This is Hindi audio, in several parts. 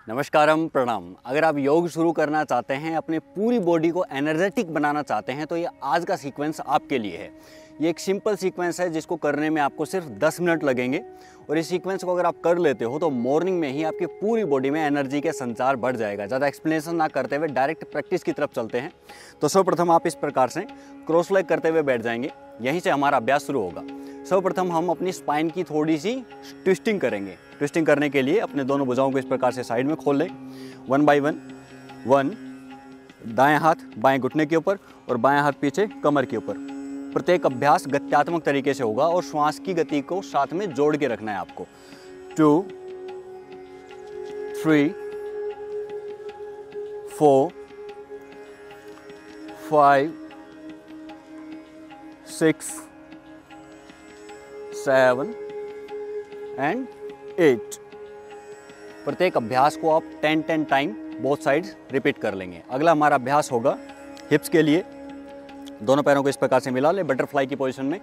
नमस्कारम, प्रणाम। अगर आप योग शुरू करना चाहते हैं, अपने पूरी बॉडी को एनर्जेटिक बनाना चाहते हैं, तो ये आज का सीक्वेंस आपके लिए है। ये एक सिंपल सीक्वेंस है जिसको करने में आपको सिर्फ 10 मिनट लगेंगे और इस सीक्वेंस को अगर आप कर लेते हो तो मॉर्निंग में ही आपकी पूरी बॉडी में एनर्जी के संचार बढ़ जाएगा। ज़्यादा एक्सप्लेनेशन ना करते हुए डायरेक्ट प्रैक्टिस की तरफ चलते हैं। तो सर्वप्रथम आप इस प्रकार से क्रॉस लेग करते हुए बैठ जाएंगे। यहीं से हमारा अभ्यास शुरू होगा। सर्वप्रथम हम अपनी स्पाइन की थोड़ी सी ट्विस्टिंग करेंगे। ट्विस्टिंग करने के लिए अपने दोनों भुजाओं को इस प्रकार से साइड में खोल लें। 1 बाय 1 दाएं हाथ बाएं घुटने के ऊपर और बाएं हाथ पीछे कमर के ऊपर। प्रत्येक अभ्यास गत्यात्मक तरीके से होगा और श्वास की गति को साथ में जोड़ के रखना है आपको। 2 3 4 5 6 7 एंड 8। प्रत्येक अभ्यास को आप 10 टाइम बोथ साइड्स रिपीट कर लेंगे। अगला हमारा अभ्यास होगा हिप्स के लिए। दोनों पैरों को इस प्रकार से मिला लें बटरफ्लाई की पोजीशन में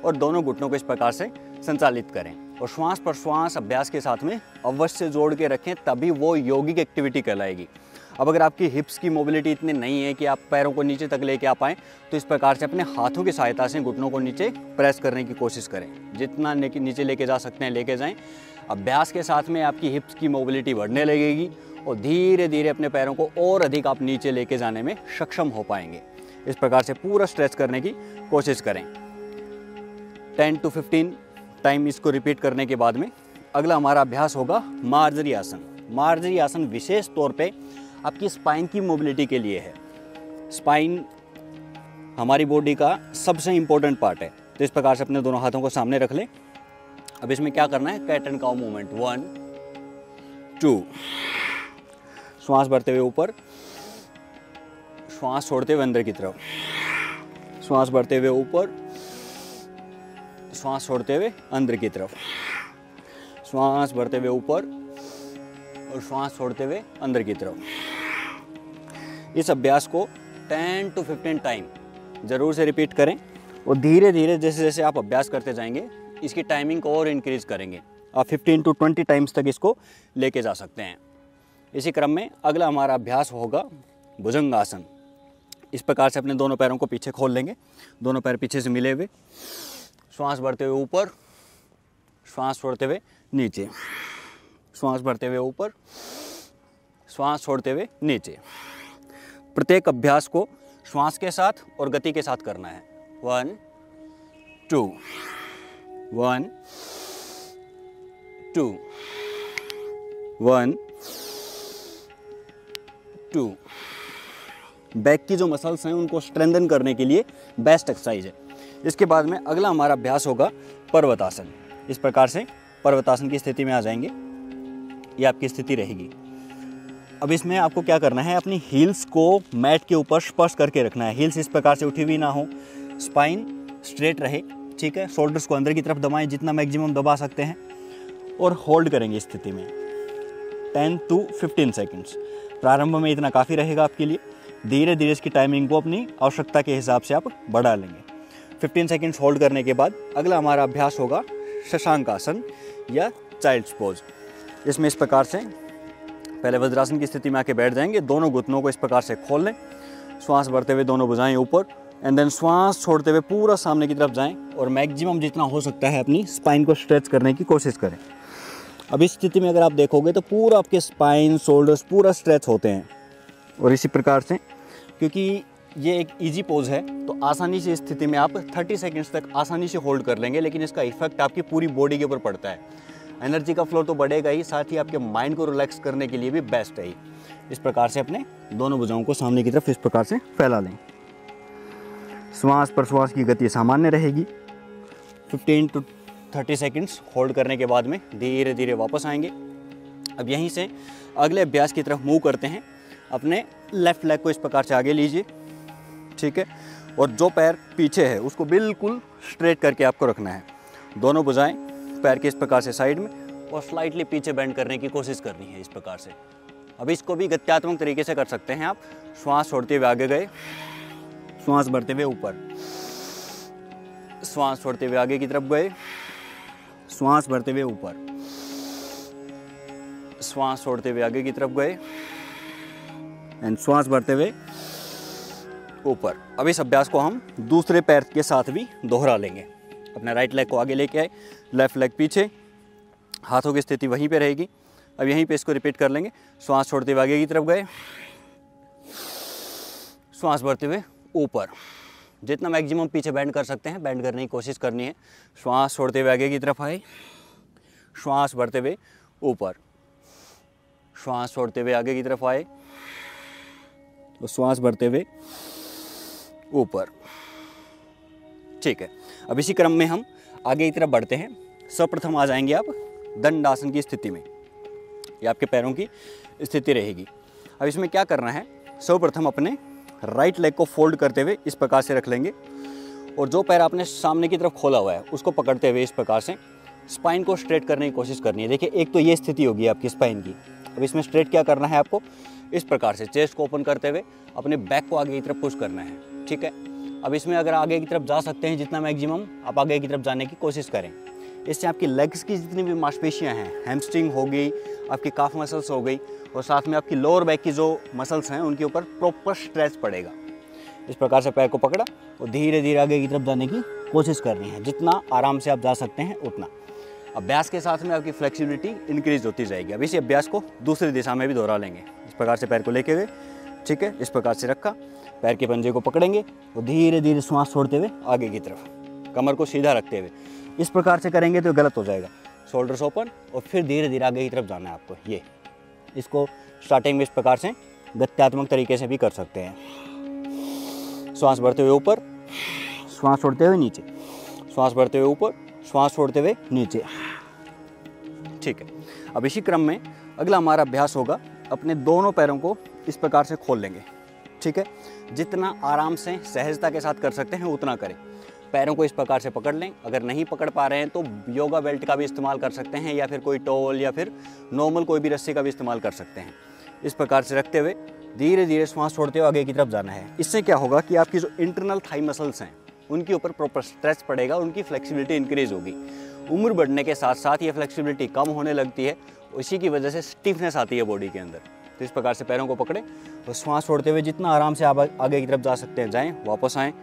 और दोनों घुटनों को इस प्रकार से संचालित करें और श्वास प्रश्वास अभ्यास के साथ में अवश्य जोड़ के रखें, तभी वो योगिक एक्टिविटी कहलाएगी। अब अगर आपकी हिप्स की मोबिलिटी इतनी नहीं है कि आप पैरों को नीचे तक लेके आ पाएँ, तो इस प्रकार से अपने हाथों की सहायता से घुटनों को नीचे प्रेस करने की कोशिश करें। जितना नीचे लेके जा सकते हैं लेके जाएं। अभ्यास के साथ में आपकी हिप्स की मोबिलिटी बढ़ने लगेगी और धीरे धीरे अपने पैरों को और अधिक आप नीचे लेके जाने में सक्षम हो पाएंगे। इस प्रकार से पूरा स्ट्रेच करने की कोशिश करें। 10 to 15 टाइम इसको रिपीट करने के बाद में अगला हमारा अभ्यास होगा मार्जरी आसन। मार्जरी आसन विशेष तौर पे आपकी स्पाइन की मोबिलिटी के लिए है। स्पाइन हमारी बॉडी का सबसे इम्पोर्टेंट पार्ट है। तो इस प्रकार से अपने दोनों हाथों को सामने रख लें। अब इसमें क्या करना है, कैट एंड काउ मूवमेंट। 1 2 श्वास भरते हुए ऊपर, श्वास छोड़ते हुए अंदर की तरफ, श्वास भरते हुए ऊपर, श्वास छोड़ते हुए अंदर की तरफ, श्वास भरते हुए ऊपर और श्वास छोड़ते हुए अंदर की तरफ। इस अभ्यास को 10 to 15 टाइम जरूर से रिपीट करें और धीरे धीरे जैसे जैसे आप अभ्यास करते जाएंगे इसकी टाइमिंग को और इंक्रीज करेंगे। आप 15 to 20 टाइम्स तक इसको लेके जा सकते हैं। इसी क्रम में अगला हमारा अभ्यास होगा भुजंगासन। इस प्रकार से अपने दोनों पैरों को पीछे खोल लेंगे, दोनों पैर पीछे से मिले हुए, श्वास भरते हुए ऊपर, श्वास छोड़ते हुए नीचे, श्वास भरते हुए ऊपर, श्वास छोड़ते हुए नीचे। प्रत्येक अभ्यास को श्वास के साथ और गति के साथ करना है। 1 2 1 2 1 2। बैक की जो मसल्स हैं उनको स्ट्रेंथन करने के लिए बेस्ट एक्सरसाइज है। इसके बाद में अगला हमारा अभ्यास होगा पर्वतासन। इस प्रकार से पर्वतासन की स्थिति में आ जाएंगे। ये आपकी स्थिति रहेगी। अब इसमें आपको क्या करना है, अपनी हील्स को मैट के ऊपर स्पर्श करके रखना है। हील्स इस प्रकार से उठी हुई ना हो, स्पाइन स्ट्रेट रहे, ठीक है। शोल्डर्स को अंदर की तरफ दबाएं जितना मैक्सिमम दबा सकते हैं और होल्ड करेंगे इस स्थिति में 10 to 15 सेकेंड्स। प्रारंभ में इतना काफ़ी रहेगा आपके लिए। धीरे धीरे इसकी टाइमिंग को अपनी आवश्यकता के हिसाब से आप बढ़ा लेंगे। 15 सेकेंड्स होल्ड करने के बाद अगला हमारा अभ्यास होगा शशांक आसन या चाइल्ड्स पोज। इसमें इस प्रकार से पहले वज्रासन की स्थिति में आके बैठ जाएंगे। दोनों घुटनों को इस प्रकार से खोल लें, श्वास भरते हुए दोनों भुजाएं ऊपर एंड देन श्वास छोड़ते हुए पूरा सामने की तरफ जाएं और मैक्सिमम जितना हो सकता है अपनी स्पाइन को स्ट्रेच करने की कोशिश करें। अब इस स्थिति में अगर आप देखोगे तो पूरा आपके स्पाइन शोल्डर्स पूरा स्ट्रेच होते हैं और इसी प्रकार से, क्योंकि ये एक इजी पोज है तो आसानी से इस स्थिति में आप 30 सेकंड्स तक आसानी से होल्ड कर लेंगे, लेकिन इसका इफेक्ट आपकी पूरी बॉडी के ऊपर पड़ता है। एनर्जी का फ्लो तो बढ़ेगा ही, साथ ही आपके माइंड को रिलैक्स करने के लिए भी बेस्ट है ही। इस प्रकार से अपने दोनों भुजाओं को सामने की तरफ इस प्रकार से फैला लें। श्वास प्रश्वास की गति सामान्य रहेगी। 15 to 30 सेकंड्स होल्ड करने के बाद में धीरे धीरे वापस आएंगे। अब यहीं से अगले अभ्यास की तरफ मूव करते हैं। अपने लेफ्ट लेग को इस प्रकार से आगे लीजिए, ठीक है, और जो पैर पीछे है उसको बिल्कुल स्ट्रेट करके आपको रखना है। दोनों भुजाएं पैर के इस प्रकार से साइड में और स्लाइटली पीछे बेंड करने की कोशिश करनी है इस प्रकार से। अब इसको भी गत्यात्मक तरीके से कर सकते हैं आप। श्वास छोड़ते हुए आगे गए, श्वास भरते हुए ऊपर, श्वास छोड़ते हुए आगे की तरफ गए, श्वास भरते हुए ऊपर, श्वास छोड़ते हुए आगे की तरफ गए एंड श्वास भरते हुए ऊपर। अब इस अभ्यास को हम दूसरे पैर के साथ भी दोहरा लेंगे। अपना राइट लेग को आगे लेके आए, लेफ्ट लेग पीछे, हाथों की स्थिति वहीं पे रहेगी। अब यहीं पे इसको रिपीट कर लेंगे। श्वास छोड़ते हुए आगे की तरफ गए, श्वास भरते हुए ऊपर। जितना मैक्सिमम पीछे बैंड कर सकते हैं बैंड करने की कोशिश करनी है। श्वास छोड़ते हुए आगे की तरफ आए, श्वास भरते हुए ऊपर, श्वास छोड़ते हुए आगे की तरफ आए और श्वास भरते हुए ऊपर। ठीक है, अब इसी क्रम में हम आगे की तरफ बढ़ते हैं। सर्वप्रथम आ जाएंगे आप दंडासन की स्थिति में। ये आपके पैरों की स्थिति रहेगी। अब इसमें क्या करना है, सर्वप्रथम अपने राइट लेग को फोल्ड करते हुए इस प्रकार से रख लेंगे और जो पैर आपने सामने की तरफ खोला हुआ है उसको पकड़ते हुए इस प्रकार से स्पाइन को स्ट्रेट करने की कोशिश करनी है। देखिए, एक तो ये स्थिति होगी आपकी स्पाइन की। अब इसमें स्ट्रेट क्या करना है आपको, इस प्रकार से चेस्ट को ओपन करते हुए अपने बैक को आगे की तरफ पुश करना है। ठीक है, अब इसमें अगर आगे की तरफ जा सकते हैं जितना मैक्सिमम आप आगे की तरफ जाने की कोशिश करें। इससे आपकी लेग्स की जितनी भी मांसपेशियां हैं, हैमस्ट्रिंग हो गई, आपकी काफ मसल्स हो गई और साथ में आपकी लोअर बैक की जो मसल्स हैं उनके ऊपर प्रॉपर स्ट्रेच पड़ेगा। इस प्रकार से पैर को पकड़ा और धीरे धीरे आगे की तरफ जाने की कोशिश करनी है। जितना आराम से आप जा सकते हैं उतना। अभ्यास के साथ में आपकी फ्लेक्सिबिलिटी इंक्रीज होती जाएगी। अब इसी अभ्यास को दूसरी दिशा में भी दोहरा लेंगे। इस प्रकार से पैर को लेके गए, ठीक है, इस प्रकार से रखा, पैर के पंजे को पकड़ेंगे और धीरे धीरे श्वास छोड़ते हुए आगे की तरफ, कमर को सीधा रखते हुए। इस प्रकार से करेंगे तो गलत हो जाएगा। शोल्डर्स ओपन और फिर धीरे धीरे आगे की तरफ जाना है आपको। ये इसको स्टार्टिंग में इस प्रकार से गत्यात्मक तरीके से भी कर सकते हैं। श्वास भरते हुए ऊपर, श्वास छोड़ते हुए नीचे, श्वास भरते हुए ऊपर, श्वास छोड़ते हुए नीचे। ठीक है, अब इसी क्रम में अगला हमारा अभ्यास होगा, अपने दोनों पैरों को इस प्रकार से खोल लेंगे। ठीक है, जितना आराम से सहजता के साथ कर सकते हैं उतना करें। पैरों को इस प्रकार से पकड़ लें। अगर नहीं पकड़ पा रहे हैं तो योगा बेल्ट का भी इस्तेमाल कर सकते हैं या फिर कोई टॉवल या फिर नॉर्मल कोई भी रस्सी का भी इस्तेमाल कर सकते हैं। इस प्रकार से रखते हुए धीरे धीरे श्वास छोड़ते हुए आगे की तरफ जाना है। इससे क्या होगा कि आपकी जो इंटरनल थाई मसल्स हैं उनके ऊपर प्रॉपर स्ट्रेच पड़ेगा, उनकी फ्लेक्सिबिलिटी इंक्रीज होगी। उम्र बढ़ने के साथ साथ ये फ्लेक्सिबिलिटी कम होने लगती है, इसी की वजह से स्टिफनेस आती है बॉडी के अंदर। तो इस प्रकार से पैरों को पकड़े और श्वास छोड़ते हुए जितना आराम से आप आगे की तरफ जा सकते हैं जाएं, वापस आएँ,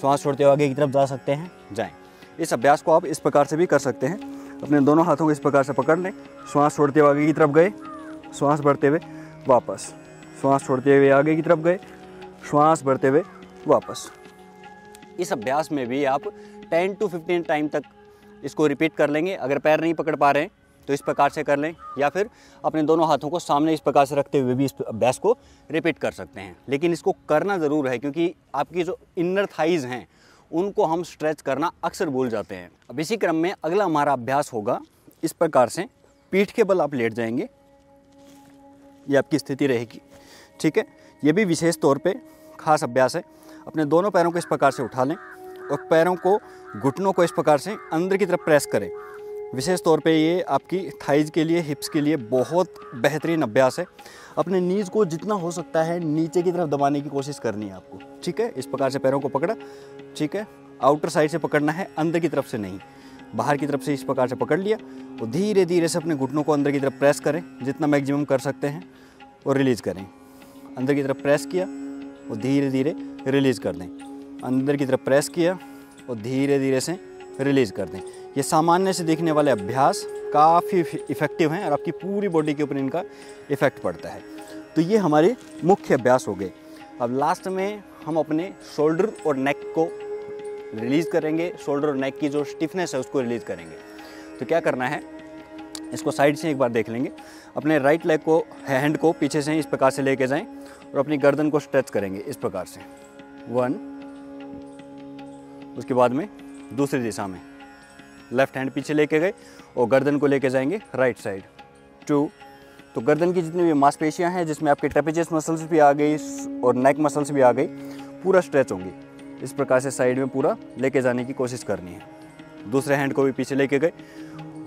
श्वास छोड़ते हुए आगे की तरफ जा सकते हैं, जाएं। इस अभ्यास को आप इस प्रकार से भी कर सकते हैं। अपने दोनों हाथों को इस प्रकार से पकड़ लें, श्वास छोड़ते हुए आगे की तरफ गए, श्वास भरते हुए वापस, श्वास छोड़ते हुए आगे की तरफ गए, श्वास भरते हुए वापस। इस अभ्यास में भी आप 10 to 15 टाइम तक इसको रिपीट कर लेंगे। अगर पैर नहीं पकड़ पा रहे हैं तो इस प्रकार से कर लें या फिर अपने दोनों हाथों को सामने इस प्रकार से रखते हुए भी इस अभ्यास को रिपीट कर सकते हैं। लेकिन इसको करना ज़रूर है क्योंकि आपकी जो इनर थाइज़ हैं उनको हम स्ट्रेच करना अक्सर भूल जाते हैं। अब इसी क्रम में अगला हमारा अभ्यास होगा, इस प्रकार से पीठ के बल आप लेट जाएंगे, ये आपकी स्थिति रहेगी। ठीक है, ये भी विशेष तौर पे खास अभ्यास है। अपने दोनों पैरों को इस प्रकार से उठा लें और पैरों को, घुटनों को इस प्रकार से अंदर की तरफ प्रेस करें। विशेष तौर पे ये आपकी थाइज के लिए, हिप्स के लिए बहुत बेहतरीन अभ्यास है। अपने नीज़ को जितना हो सकता है नीचे की तरफ दबाने की कोशिश करनी है आपको। ठीक है, इस प्रकार से पैरों को पकड़ा, ठीक है, आउटर साइड से पकड़ना है, अंदर की तरफ से नहीं, बाहर की तरफ से इस प्रकार से पकड़ लिया और धीरे धीरे से अपने घुटनों को अंदर की तरफ प्रेस करें जितना मैक्सिमम कर सकते हैं और रिलीज़ करें। अंदर की तरफ प्रेस किया और धीरे धीरे रिलीज़ कर दें, अंदर की तरफ प्रेस किया और धीरे धीरे से रिलीज़ कर दें। ये सामान्य से दिखने वाले अभ्यास काफ़ी इफ़ेक्टिव हैं और आपकी पूरी बॉडी के ऊपर इनका इफ़ेक्ट पड़ता है। तो ये हमारे मुख्य अभ्यास हो गए। अब लास्ट में हम अपने शोल्डर और नेक को रिलीज़ करेंगे, शोल्डर और नेक की जो स्टिफनेस है उसको रिलीज़ करेंगे। तो क्या करना है, इसको साइड से एक बार देख लेंगे। अपने राइट लेग को, हैंड को पीछे से इस प्रकार से लेके जाएं और अपनी गर्दन को स्ट्रेच करेंगे इस प्रकार से 1, उसके बाद में दूसरी दिशा में लेफ्ट हैंड पीछे लेके गए और गर्दन को लेके जाएंगे राइट साइड 2। तो गर्दन की जितनी भी मांसपेशियां हैं जिसमें आपके ट्रेपेजियस मसल्स भी आ गई और नेक मसल्स भी आ गई, पूरा स्ट्रेच होंगी। इस प्रकार से साइड में पूरा लेके जाने की कोशिश करनी है। दूसरे हैंड को भी पीछे लेके गए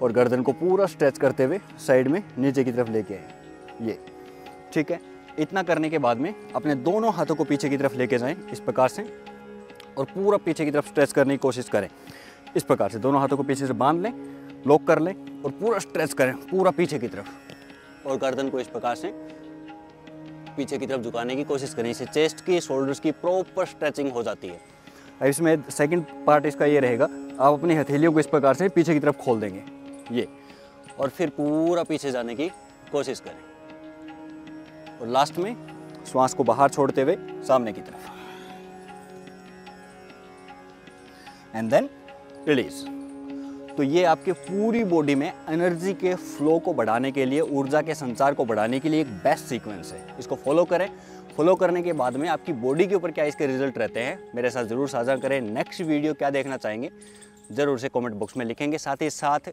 और गर्दन को पूरा स्ट्रेच करते हुए साइड में नीचे की तरफ लेके आए, ये। ठीक है, इतना करने के बाद में अपने दोनों हाथों को पीछे की तरफ लेके जाएं इस प्रकार से और पूरा पीछे की तरफ स्ट्रेच करने की कोशिश करें। इस प्रकार से दोनों हाथों को पीछे से बांध लें, लॉक कर लें और पूरा स्ट्रेच करें पूरा पीछे की तरफ और गर्दन को इस प्रकार से पीछे की तरफ झुकाने की कोशिश करें। इससे चेस्ट की, शोल्डर्स की प्रॉपर स्ट्रेचिंग हो जाती है। अब इसमें सेकंड पार्ट इसका ये रहेगा, आप अपनी हथेलियों को इस प्रकार से पीछे की तरफ खोल देंगे ये, और फिर पूरा पीछे जाने की कोशिश करें। और लास्ट में श्वास को बाहर छोड़ते हुए सामने की तरफ, एंड देन रिलीज। तो ये आपके पूरी बॉडी में एनर्जी के फ्लो को बढ़ाने के लिए, ऊर्जा के संचार को बढ़ाने के लिए एक बेस्ट सीक्वेंस है। इसको फॉलो करें। फॉलो करने के बाद में आपकी बॉडी के ऊपर क्या इसके रिजल्ट रहते हैं मेरे साथ ज़रूर साझा करें। नेक्स्ट वीडियो क्या देखना चाहेंगे ज़रूर से कमेंट बॉक्स में लिखेंगे। साथ ही साथ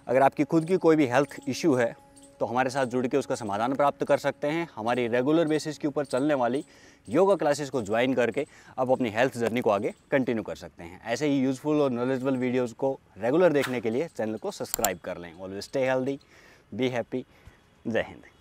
अगर आपकी खुद की कोई भी हेल्थ इश्यू है तो हमारे साथ जुड़ के उसका समाधान प्राप्त कर सकते हैं। हमारी रेगुलर बेसिस के ऊपर चलने वाली योगा क्लासेस को ज्वाइन करके आप अपनी हेल्थ जर्नी को आगे कंटिन्यू कर सकते हैं। ऐसे ही यूज़फुल और नॉलेजेबल वीडियोज़ को रेगुलर देखने के लिए चैनल को सब्सक्राइब कर लें। Always stay healthy, be happy. जय हिंद।